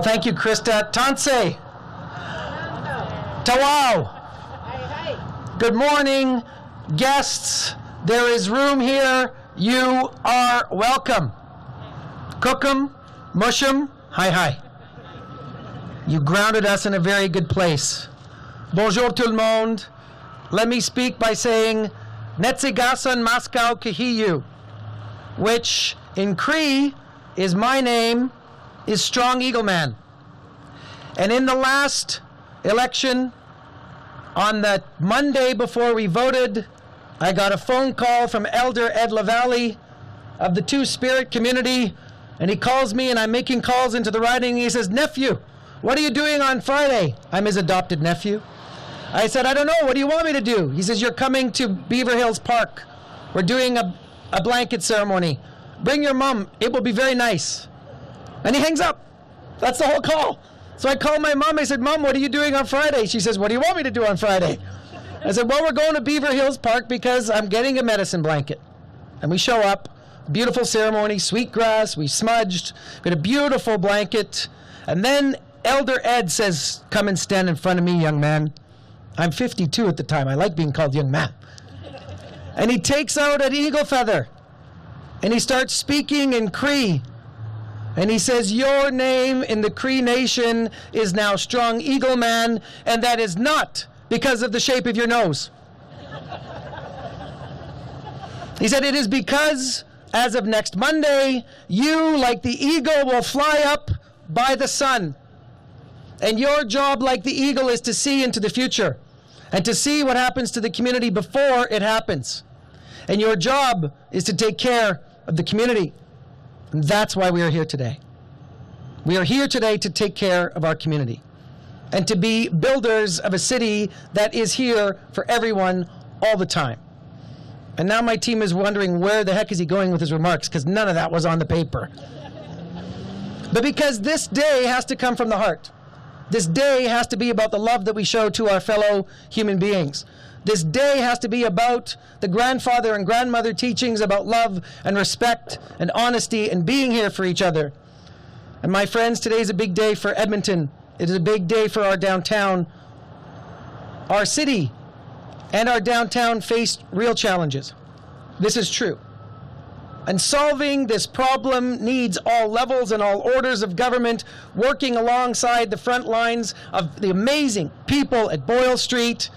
Well, thank you, Krista. Tanse. Tawau. Good morning, guests. There is room here. You are welcome. Cookum, mushum, hi. You grounded us in a very good place. Bonjour tout le monde. Let me speak by saying Netsigasan Moscow Kahiyu, which in Cree is my name, is Strong Eagle Man. And in the last election, on the Monday before we voted, I got a phone call from Elder Ed LaValle of the Two-Spirit community, and he calls me, and I'm making calls into the riding, and he says, "Nephew, what are you doing on Friday?" I'm his adopted nephew. I said, "I don't know, what do you want me to do?" He says, "You're coming to Beaver Hills Park. We're doing a blanket ceremony. Bring your mom, it will be very nice." And he hangs up. That's the whole call. So I called my mom, I said, "Mom, what are you doing on Friday?" She says, "What do you want me to do on Friday?" I said, "Well, we're going to Beaver Hills Park because I'm getting a medicine blanket." And we show up, beautiful ceremony, sweet grass, we smudged, we had a beautiful blanket. And then Elder Ed says, "Come and stand in front of me, young man." I'm 52 at the time, I like being called young man. And he takes out an eagle feather, and he starts speaking in Cree. And he says, "Your name in the Cree Nation is now Strong Eagle Man, and that is not because of the shape of your nose." He said, "It is because, as of next Monday, you, like the eagle, will fly up by the sun. And your job, like the eagle, is to see into the future and to see what happens to the community before it happens. And your job is to take care of the community." And that's why we are here today. We are here today to take care of our community and to be builders of a city that is here for everyone all the time. And now my team is wondering where the heck is he going with his remarks, because none of that was on the paper. But because this day has to come from the heart. This day has to be about the love that we show to our fellow human beings. This day has to be about the grandfather and grandmother teachings about love and respect and honesty and being here for each other. And my friends, today is a big day for Edmonton. It is a big day for our downtown. Our city and our downtown faced real challenges. This is true. And solving this problem needs all levels and all orders of government working alongside the front lines of the amazing people at Boyle Street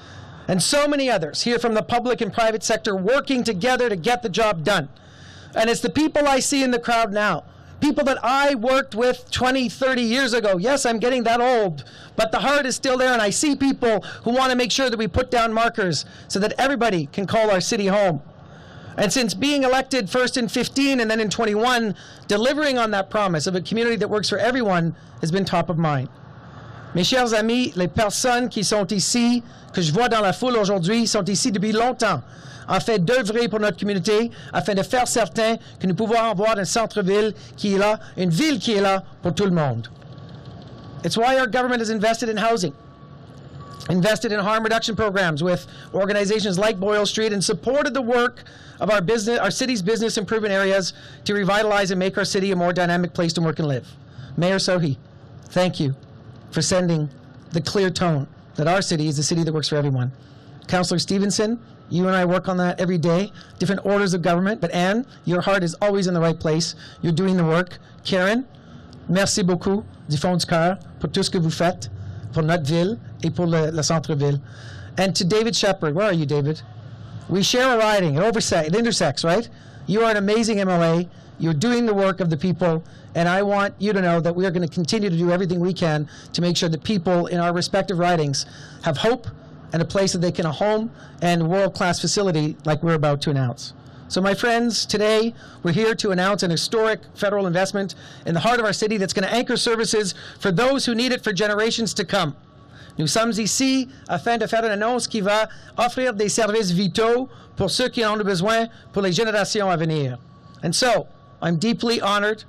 and so many others here from the public and private sector working together to get the job done. And it's the people I see in the crowd now, people that I worked with 20, 30 years ago. Yes, I'm getting that old, but the heart is still there, and I see people who want to make sure that we put down markers so that everybody can call our city home. And since being elected first in 15 and then in 21, delivering on that promise of a community that works for everyone has been top of mind. Mes chers amis, les personnes qui sont ici, que je vois dans la foule aujourd'hui, sont ici depuis longtemps, en fait d'œuvrer pour notre communauté, afin de faire certain que nous pouvons avoir un centre-ville qui est là, une ville qui est là pour tout le monde. It's why our government has invested in housing, invested in harm reduction programs with organizations like Boyle Street, and supported the work of our city's business improvement areas to revitalize and make our city a more dynamic place to work and live. Mayor Sohi, thank you for sending the clear tone that our city is a city that works for everyone. Councillor Stevenson, you and I work on that every day, different orders of government, but Anne, your heart is always in the right place. You're doing the work. Karen, merci beaucoup du fond du cœur pour tout ce que vous faites pour notre ville et pour le centre-ville. And to David Shepherd, where are you, David? We share a riding, it intersects, right? You are an amazing MLA. You're doing the work of the people, and I want you to know that we are going to continue to do everything we can to make sure that people in our respective ridings have hope and a place that they can, a home and a world-class facility like we're about to announce. So my friends, today we're here to announce an historic federal investment in the heart of our city that's going to anchor services for those who need it for generations to come. Nous sommes ici afin de faire une annonce qui va offrir des services vitaux pour ceux qui en ont besoin pour les générations à venir. And so, I'm deeply honored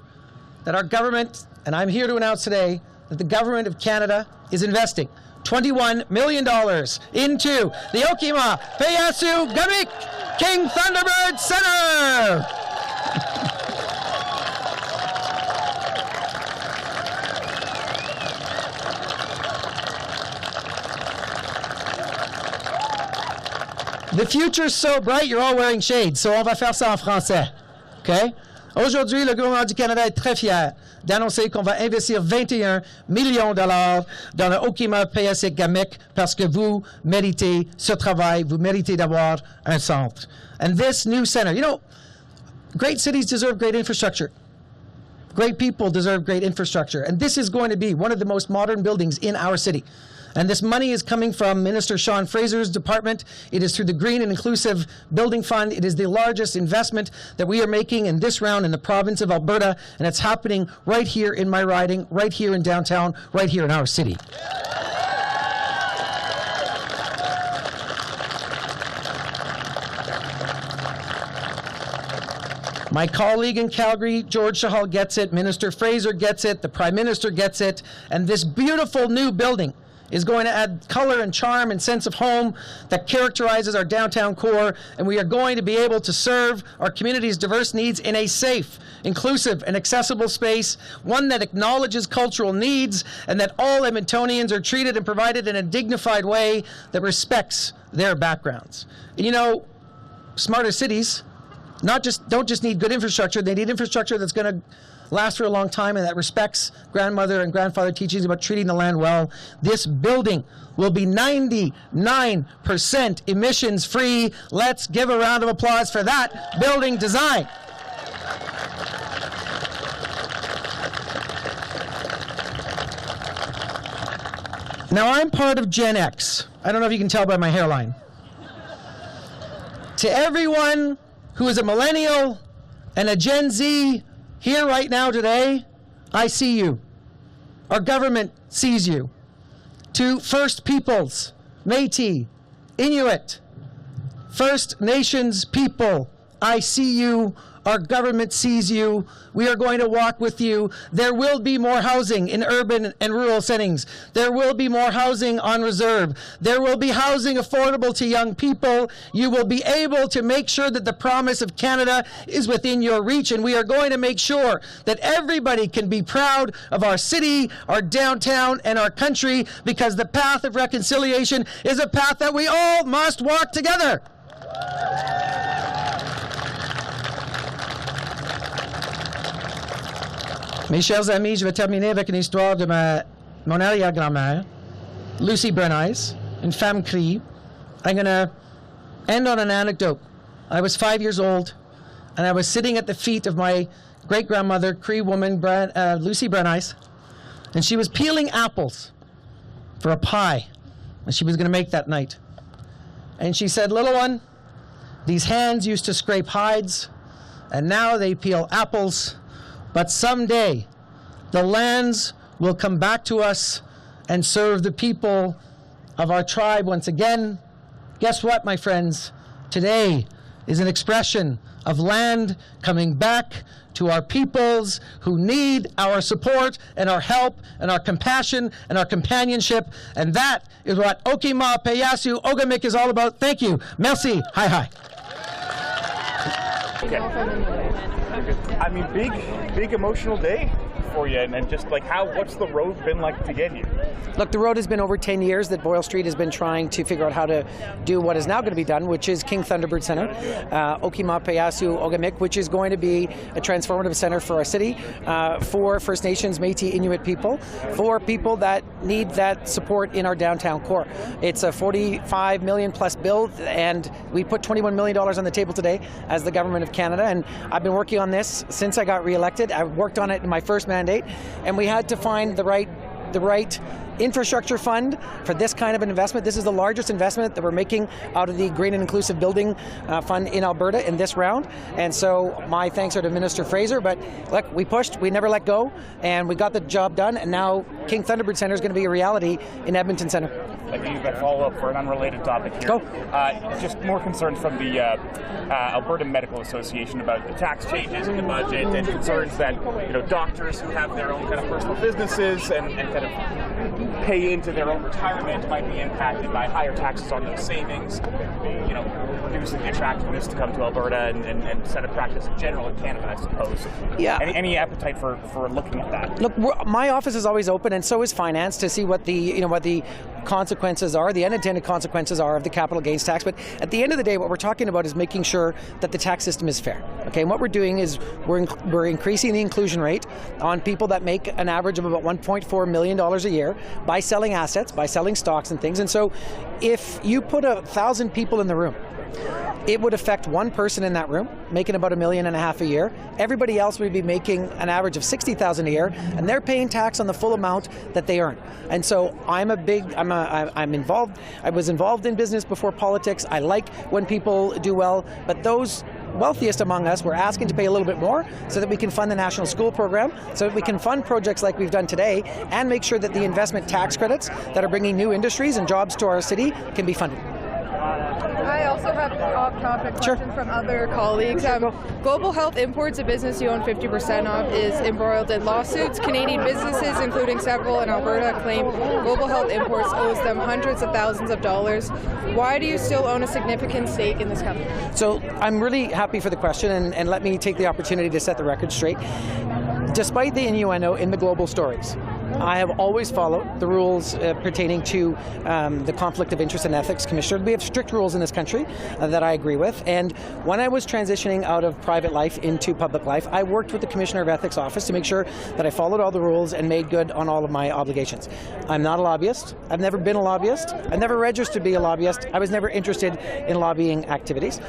that our government, and I'm here to announce today that the government of Canada is investing $21 million into the okimaw, peyesew, kamik, King Thunderbird Centre. The future's so bright, you're all wearing shades, so on va faire ça en français. OK? Aujourd'hui, le gouvernement du Canada est très fier d'annoncer qu'on va investir 21 millions de dollars dans le okimaw, peyesew, kamik parce que vous méritez ce travail, vous méritez d'avoir un centre. And this new center, you know, great cities deserve great infrastructure. Great people deserve great infrastructure. And this is going to be one of the most modern buildings in our city. And this money is coming from Minister Sean Fraser's department. It is through the Green and Inclusive Building Fund. It is the largest investment that we are making in this round in the province of Alberta. And it's happening right here in my riding, right here in downtown, right here in our city. My colleague in Calgary, George Shahal, gets it. Minister Fraser gets it. The Prime Minister gets it. And this beautiful new building is going to add color and charm and sense of home that characterizes our downtown core, and we are going to be able to serve our community's diverse needs in a safe, inclusive, and accessible space, one that acknowledges cultural needs, and that all Edmontonians are treated and provided in a dignified way that respects their backgrounds. You know, smarter cities don't just need good infrastructure, they need infrastructure that's going to last for a long time and that respects grandmother and grandfather teachings about treating the land well. This building will be 99% emissions free. Let's give a round of applause for that building design. Now I'm part of Gen X. I don't know if you can tell by my hairline. To everyone who is a millennial and a Gen Z here right now today, I see you. Our government sees you. To First Peoples, Métis, Inuit, First Nations people, I see you. Our government sees you. We are going to walk with you. There will be more housing in urban and rural settings. There will be more housing on reserve. There will be housing affordable to young people. You will be able to make sure that the promise of Canada is within your reach, and we are going to make sure that everybody can be proud of our city, our downtown, and our country, because the path of reconciliation is a path that we all must walk together. Mes chers amis, je vais terminer avec une histoire de mon arrière-grand-mère, Lucy Bernice, une femme Cree. I'm going to end on an anecdote. I was 5 years old, and I was sitting at the feet of my great-grandmother, Cree woman, Lucy Bernice, and she was peeling apples for a pie that she was going to make that night. And she said, "Little one, these hands used to scrape hides, and now they peel apples. But someday, the lands will come back to us and serve the people of our tribe once again." Guess what, my friends? Today is an expression of land coming back to our peoples who need our support and our help and our compassion and our companionship. And that is what okimaw, peyesew, okamik is all about. Thank you. Merci. Hi, hi. Okay. I mean, big emotional day for you, and just like what's the road been like to get here? Look, the road has been over 10 years that Boyle Street has been trying to figure out how to do what is now going to be done, which is King Thunderbird Centre, okimaw, peyesew, okamik, which is going to be a transformative centre for our city, for First Nations, Métis, Inuit people, for people that need that support in our downtown core. It's a $45 million plus bill, and we put $21 million on the table today as the Government of Canada, and I've been working on this since I got re-elected. I worked on it in my first mandate, and we had to find the right infrastructure fund for this kind of an investment. This is the largest investment that we're making out of the Green and Inclusive Building Fund in Alberta in this round. And so my thanks are to Minister Fraser, but look, we pushed, we never let go, and we got the job done, and now King Thunderbird Centre is going to be a reality in Edmonton Centre. I think you've got follow-up for an unrelated topic here. Go. Just more concerns from the Alberta Medical Association about the tax changes in the budget, and concerns that doctors who have their own kind of personal businesses and kind of pay into their own retirement might be impacted by higher taxes on those savings, reducing the attractiveness to come to Alberta and set a practice in general in Canada, I suppose. Yeah. Any appetite for looking at that? Look, my office is always open, and so is finance, to see what the consequences are, the unintended consequences are of the capital gains tax. But at the end of the day, what we're talking about is making sure that the tax system is fair. Okay, and what we're doing is we're increasing the inclusion rate on people that make an average of about $1.4 million a year by selling assets, by selling stocks and things. And so if you put 1,000 people in the room, it would affect one person in that room, making about $1.5 million a year. Everybody else would be making an average of $60,000 a year, and they're paying tax on the full amount that they earn. And so I'm involved. I was involved in business before politics. I like when people do well, but those wealthiest among us, we're asking to pay a little bit more so that we can fund the national school program, so that we can fund projects like we've done today, and make sure that the investment tax credits that are bringing new industries and jobs to our city can be funded. I also have an off-topic question from other colleagues. Global Health Imports, a business you own 50% of, is embroiled in lawsuits. Canadian businesses, including several in Alberta, claim Global Health Imports owes them hundreds of thousands of dollars. Why do you still own a significant stake in this company? So I'm really happy for the question, and let me take the opportunity to set the record straight. Despite the innuendo in the global stories, I have always followed the rules pertaining to the Conflict of Interest and Ethics Commissioner. We have strict rules in this country that I agree with. And when I was transitioning out of private life into public life, I worked with the Commissioner of Ethics office to make sure that I followed all the rules and made good on all of my obligations. I'm not a lobbyist. I've never been a lobbyist. I've never registered to be a lobbyist. I was never interested in lobbying activities.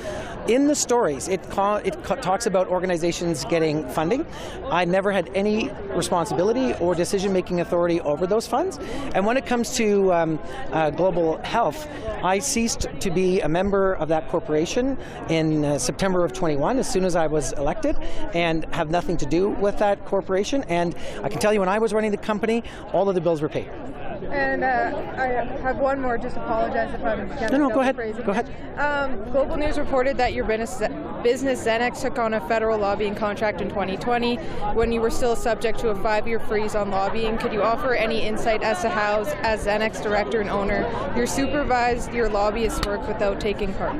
In the stories, it talks about organizations getting funding. I never had any responsibility or decision-making authority over those funds. And when it comes to global health, I ceased to be a member of that corporation in September of 21, as soon as I was elected, and have nothing to do with that corporation. And I can tell you, when I was running the company, all of the bills were paid. And I have one more, just apologize if I'm getting No, go ahead. crazy. Go ahead. Global News reported that your business Xenex took on a federal lobbying contract in 2020 when you were still subject to a 5-year freeze on lobbying. Could you offer any insight as to how, as Xenex director and owner, you supervised your lobbyist work without taking part?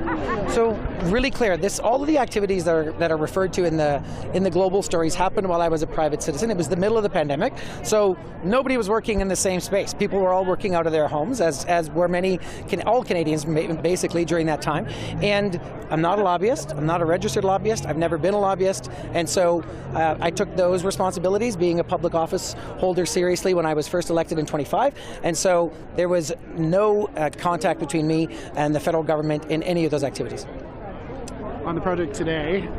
So really clear, all of the activities that are referred to in the global stories happened while I was a private citizen. It was the middle of the pandemic, so nobody was working in the same space. People were all working out of their homes, as were all Canadians basically during that time. And I'm not a lobbyist. I'm not a registered lobbyist. I've never been a lobbyist. And so I took those responsibilities, being a public office holder, seriously when I was first elected in 25. And so there was no contact between me and the federal government in any of those activities. On the project today,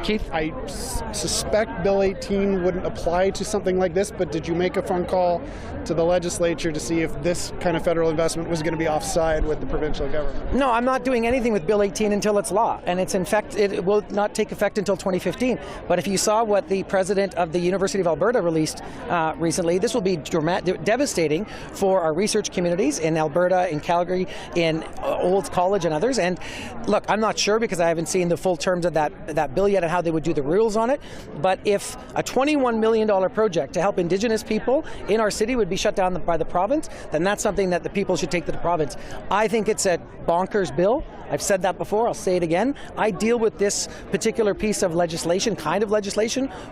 Keith? I suspect Bill 18 wouldn't apply to something like this, but did you make a phone call to the legislature to see if this kind of federal investment was going to be offside with the provincial government? No, I'm not doing anything with Bill 18 until it's law, and it will not take effect until 2015. But if you saw what the president of the University of Alberta released recently, this will be devastating for our research communities in Alberta, in Calgary, in Olds College and others. And look, I'm not sure because I haven't seen the full terms of that bill yet and how they would do the rules on it. But if a $21 million project to help Indigenous people in our city would be shut down by the province, then that's something that the people should take to the province. I think it's a bonkers bill. I've said that before, I'll say it again. I deal with this particular piece of legislation,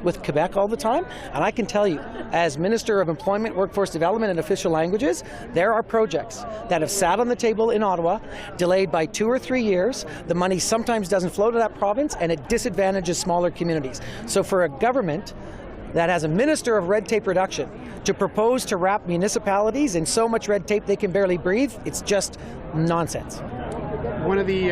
with Quebec all the time, and I can tell you, as Minister of Employment, Workforce Development and Official Languages, there are projects that have sat on the table in Ottawa, delayed by 2 or 3 years. The money sometimes doesn't flow to that province, and it disadvantages smaller communities. So for a government that has a Minister of Red Tape Reduction to propose to wrap municipalities in so much red tape they can barely breathe, it's just nonsense. One of the,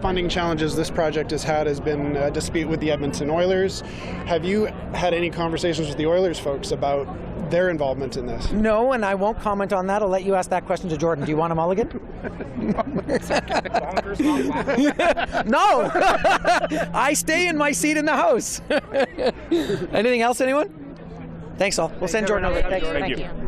funding challenges this project has been a dispute with the Edmonton Oilers. Have you had any conversations with the Oilers folks about their involvement in this? No, and I won't comment on that. I'll let you ask that question to Jordan. Do you want a mulligan? No! I stay in my seat in the House. Anything else, anyone? Thanks all. We'll send Jordan over. Thank you.